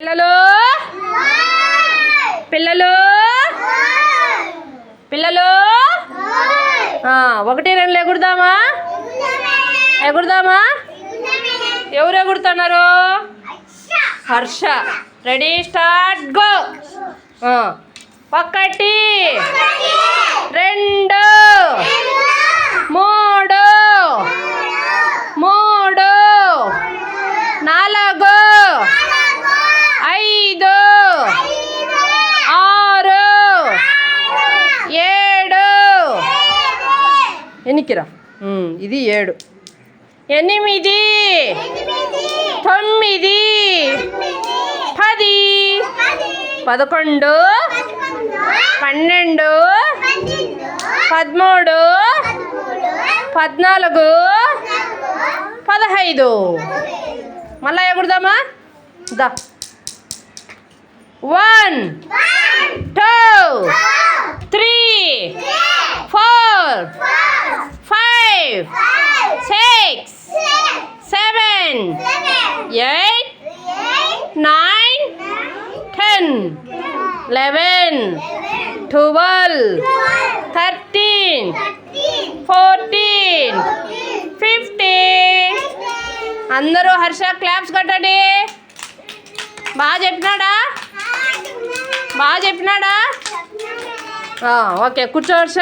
పిల్లలు పిల్లలు పిల్లలు 1 2 ఎగురుదామా ఎగురుదామా? ఎవరు ఎగురుతున్నారు? హర్ష. Ready start go. 1 2 3 4 5 6 7 ఎన్నికిరా ఇది 7 8 9 10 11 12 13 14 15 మళ్ళా ఎగురుదామా? దా 1 2 3 4 5 6 7 8 9 10 11 12 13 14 15 అందరూ హర్ష క్లాప్స్ కొట్టండి. బాగా చెప్పినాడా? ఓకే కూర్చో హర్ష.